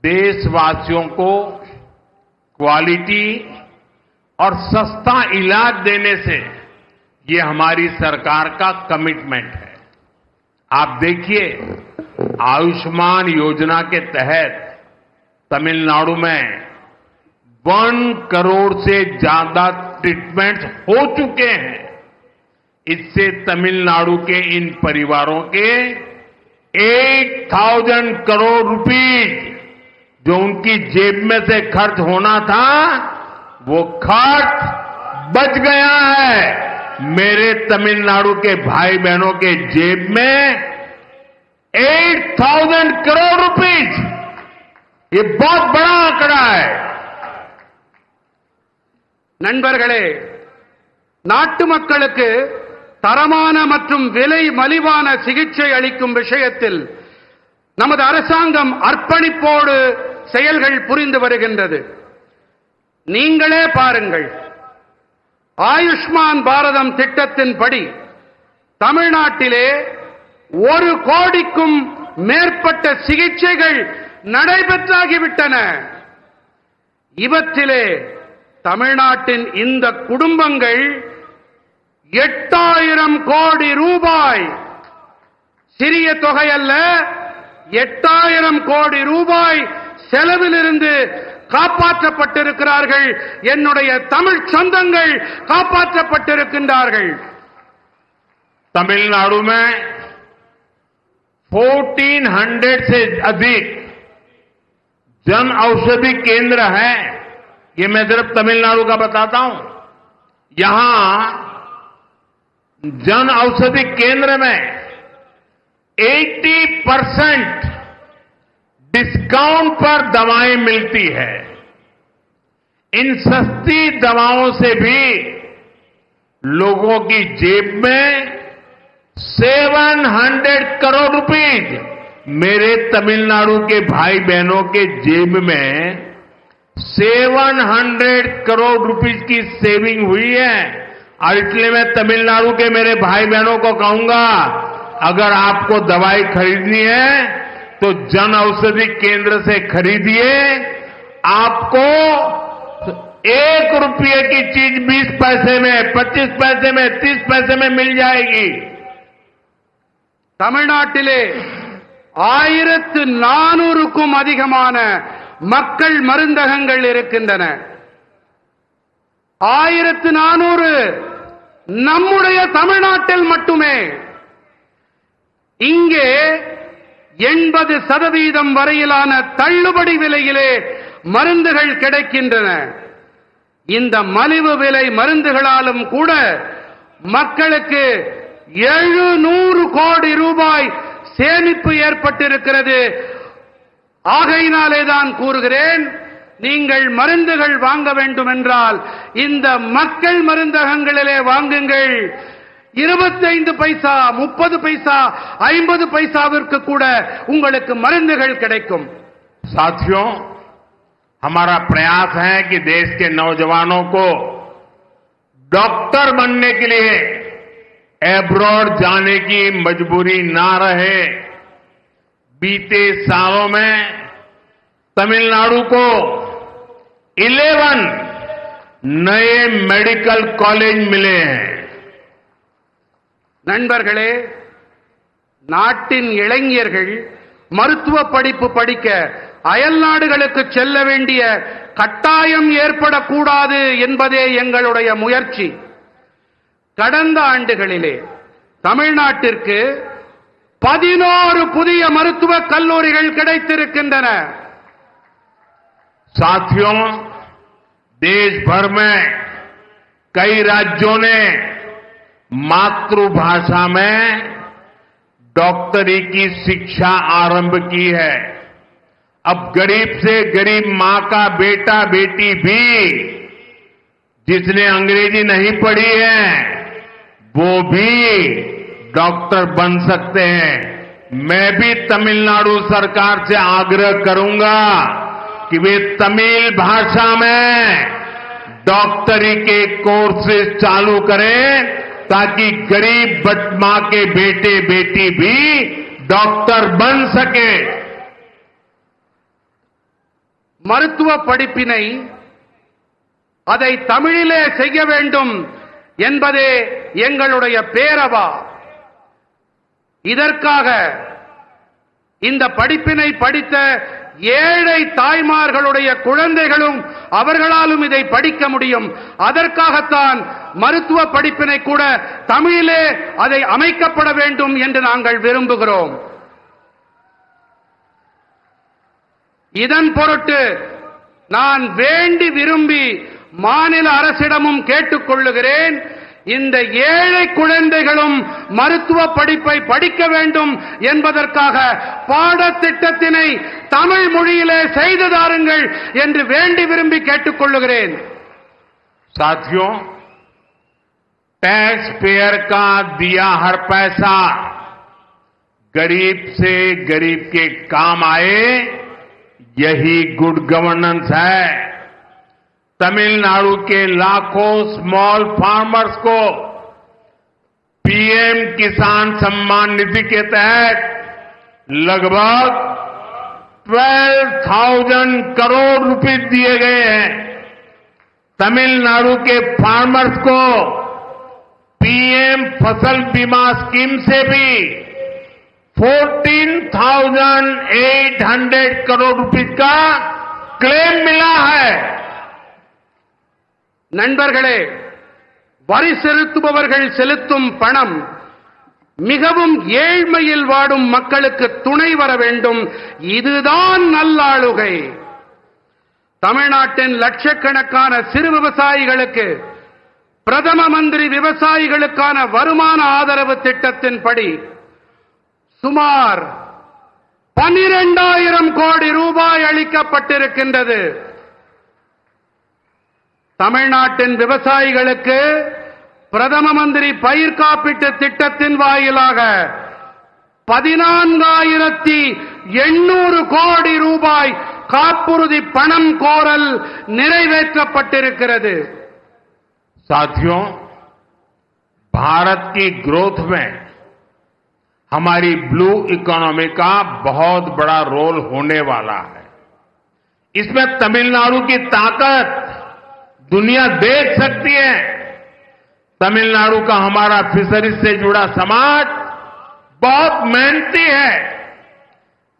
देशवासियों को क्वालिटी और सस्ता इलाज देने से ये हमारी सरकार का कमिटमेंट है। आप देखिए, आयुष्मान योजना के तहत तमिलनाडु में 1 करोड़ से ज्यादा ट्रीटमेंट हो चुके हैं। इससे तमिलनाडु के इन परिवारों के 8,000 करोड़ रुपीज जो उनकी जेब में से खर्च होना था, वो खर्च बच गया है। मेरे तमिलनाडु के भाई बहनों के जेब में 8,000 करोड़ रुपीज, ये बहुत बड़ा आंकड़ा है। நண்பர்களே, நாட்டு மக்களுக்கு தரமான மற்றும் விலை மலிவான சிகிச்சை அளிக்கும் விஷயத்தில் நமது அரசாங்கம் அர்ப்பணிப்போடு செயல்கள் புரிந்து வருகின்றது. நீங்களே பாருங்கள், ஆயுஷ்மான் பாரதம் திட்டத்தின்படி தமிழ்நாட்டிலே 1 கோடிக்கும் மேற்பட்ட சிகிச்சைகள் நடைபெற்றாகிவிட்டன. இவற்றிலே தமிழ்நாட்டின் இந்த குடும்பங்கள் 8,000 கோடி ரூபாய், சிறிய தொகை அல்ல, 8,000 கோடி ரூபாய் செலவிலிருந்து காப்பாற்றப்பட்டிருக்கிறார்கள். என்னுடைய தமிழ் சொந்தங்கள் காப்பாற்றப்பட்டிருக்கின்றார்கள். तमिलनाडु में 1400 से अधिक जन औषधि केंद्र हैं। ये मैं सिर्फ तमिलनाडु का बताता हूं। यहां जन औषधि केंद्र में 80% डिस्काउंट पर दवाएं मिलती है। इन सस्ती दवाओं से भी लोगों की जेब में 700 करोड़ रुपीज, मेरे तमिलनाडु के भाई बहनों के जेब में 700 करोड़ रुपीज की सेविंग हुई है। और इसलिए मैं तमिलनाडु के मेरे भाई बहनों को कहूंगा, अगर आपको दवाई खरीदनी है तो जन औषधि केंद्र से खरीदिए। आपको 1 रुपये की चीज 20 पैसे में, 25 पैसे में, 30 पैसे में मिल जाएगी। தமிழ்நாட்டிலே 1400க்கும் அதிகமான மக்கள் மருந்தகங்கள் இருக்கின்றன. 1400 நம்முடைய தமிழ்நாட்டில் மட்டுமே. இங்கே 80% வரையிலான தள்ளுபடி விலையிலே மருந்துகள் கிடைக்கின்றன. இந்த மலிவு விலை மருந்துகளாலும் கூட மக்களுக்கு 700 கோடி ரூபாய் சேமிப்பு ஏற்பட்டிருக்கிறது. ஆகையினாலேதான் கூறுகிறேன், நீங்கள் மருந்துகள் வாங்க வேண்டும் என்றால் இந்த மக்கள் மருந்தகங்களிலே வாங்குங்கள். 25 பைசா, 30 பைசா, 50 பைசாவிற்கு கூட உங்களுக்கு மருந்துகள் கிடைக்கும். साथियों, हमारा प्रयास है कि देश के नौजवानों को डॉक्टर बनने के लिए एब्रॉड जाने की मजबूरी ना रहे। बीते सालों में तमिलनाडु को 11 नए मेडिकल कॉलेज मिले हैं. நண்பர்களே, நாட்டின் இளைஞர்கள் மருத்துவ படிப்பு படிக்க அயல் நாடுகளுக்கு செல்ல வேண்டிய கட்டாயம் ஏற்படக்கூடாது என்பதே எங்களுடைய முயற்சி. கடந்த ஆண்டுகளிலே தமிழ்நாட்டிற்கு 11 புதிய மருத்துவக் கல்லூரிகள் கிடைத்திருக்கின்றன. साथियों, देश भर में कई राज्यों ने मातृभाषा में डॉक्टरी की शिक्षा आरंभ की है. अब गरीब से गरीब मां का बेटा बेटी भी जिसने अंग्रेजी नहीं पढ़ी है वो भी डॉक्टर बन सकते हैं. मैं भी तमिलनाडु सरकार से आग्रह करूंगा कि वे तमिल भाषा में डॉक्टरी के कोर्सेज चालू करें ताकि गरीब मां के बेटे बेटी भी डॉक्टर बन सके. மருத்துவ படிப்பினை அதை தமிழிலே செய்ய வேண்டும் என்பதே எங்களுடைய பேரவா. இதற்காக இந்த படிப்பினை படித்த ஏழை தாய்மார்களுடைய குழந்தைகளும் அவர்களாலும் இதை படிக்க முடியும். அதற்காகத்தான் மருத்துவ படிப்பினை கூட தமிழிலே அதை அமைக்கப்பட வேண்டும் என்று நாங்கள் விரும்புகிறோம். இதன் பொருட்டு நான் வேண்டி விரும்பி மாநில அரசிடமும் கேட்டுக்கொள்ளுகிறேன், இந்த ஏழை குழந்தைகளும் மருத்துவ படிப்பை படிக்க வேண்டும் என்பதற்காக பாடத்திட்டத்தினை தமிழ் மொழியிலே செய்து தாருங்கள் என்று வேண்டி விரும்பி கேட்டுக்கொள்ளுகிறேன். साथियों, टैक्स पेयर का दिया हर पैसा गरीब से गरीब के काम आए, यही गुड गवर्नेंस है. तमिलनाडु के लाखों स्मॉल फार्मर्स को पीएम किसान सम्मान निधि के तहत लगभग 12,000 करोड़ रुपए दिए गए हैं. तमिलनाडु के फार्मर्स को पीएम फसल बीमा स्कीम से भी 14,800 करोड़ रुपए का क्लेम मिला है. நண்பர்களே, வரி செலுத்துபவர்கள் செலுத்தும் பணம் மிகவும் ஏழ்மையில் வாடும் மக்களுக்கு துணை வர வேண்டும். இதுதான் நல்லாளுகை. தமிழ்நாட்டின் லட்சக்கணக்கான சிறு விவசாயிகளுக்கு பிரதம மந்திரி விவசாயிகளுக்கான வருமான ஆதரவு திட்டத்தின்படி சுமார் 12,000 கோடி ரூபாய் அளிக்கப்பட்டிருக்கின்றது. தமிழ்நாட்டின் விவசாயிகளுக்கு பிரதம மந்திரி பயிர் காப்பீட்டு திட்டத்தின் வாயிலாக 14,800 கோடி ரூபாய் காப்புறுதி பணம் கோரல் நிறைவேற்றப்பட்டிருக்கிறது. साथियों, भारत की ग्रोथ में हमारी ब्लू इकोनॉमी का बहुत बड़ा रोल होने वाला है. इसमें तमिलनाडु की ताकत दुनिया देख सकती है. तमिलनाडु का हमारा फिशरीज से जुड़ा समाज बहुत मेहनती है.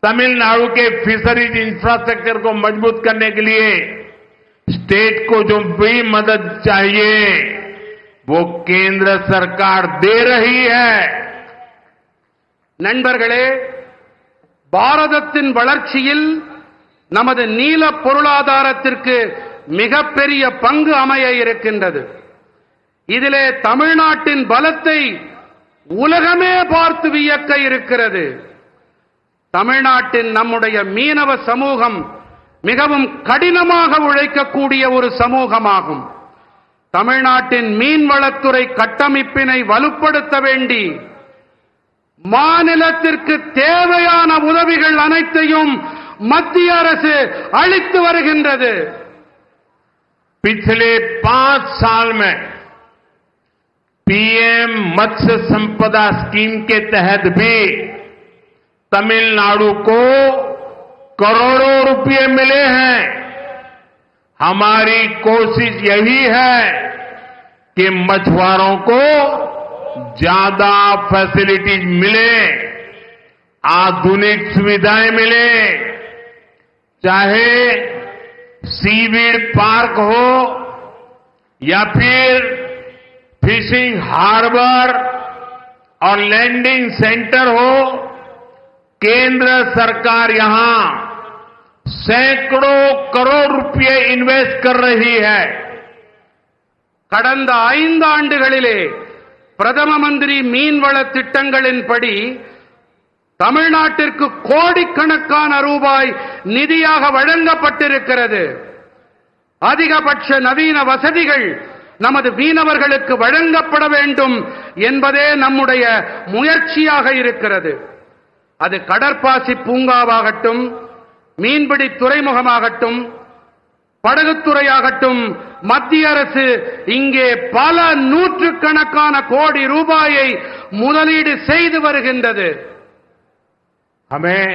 तमिलनाडु के फिशरीज इंफ्रास्ट्रक्चर को मजबूत करने के लिए स्टेट को जो भी मदद चाहिए वो केंद्र सरकार दे रही है. நண்பர்களே, பாரதத்தின் வளர்ச்சியில் நமது நீல பொருளாதாரத்திற்கு மிகப்பெரிய பங்கு அமைய இருக்கின்றது. இதிலே தமிழ்நாட்டின் பலத்தை உலகமே பார்த்து வியக்க இருக்கிறது. தமிழ்நாட்டின் நம்முடைய மீனவ சமூகம் மிகவும் கடினமாக உழைக்கக்கூடிய ஒரு சமூகமாகும். தமிழ்நாட்டின் மீன்வளத்துறை கட்டமைப்பினை வலுப்படுத்த வேண்டி மாநிலத்திற்கு தேவையான உதவிகள் அனைத்தையும் மத்திய அரசு அளித்து வருகின்றது. पिछले 5 साल में पीएम मत्स्य संपदा स्कीम के तहत भी तमिलनाडु को करोड़ों रुपए मिले हैं. हमारी कोशिश यही है कि मछुआरों को ज्यादा फैसिलिटीज मिले, आधुनिक सुविधाएं मिले, चाहे सीवीड पार्क हो या फिर फिशिंग हार्बर और लैंडिंग सेंटर हो. केंद्र सरकार यहां सैकड़ों करोड़ रुपए इन्वेस्ट कर रही है. கடந்த 5 ஆண்டுகளிலே பிரதம மந்திரி மீன்வள திட்டங்களின்படி தமிழ்நாட்டிற்கு கோடிக்கணக்கான ரூபாய் நிதியாக வழங்கப்பட்டிருக்கிறது. அதிகபட்ச நவீன வசதிகள் நமது மீனவர்களுக்கு வழங்கப்பட வேண்டும் என்பதே நம்முடைய முயற்சியாக இருக்கிறது. அது கடற்பாசி பூங்காவாகட்டும், மீன்பிடி துறைமுகமாகட்டும், படகுத்துறையாகட்டும், மத்திய அரசு இங்கே பல நூற்றுக்கணக்கான கோடி ரூபாயை முதலீடு செய்து வருகின்றது. हमें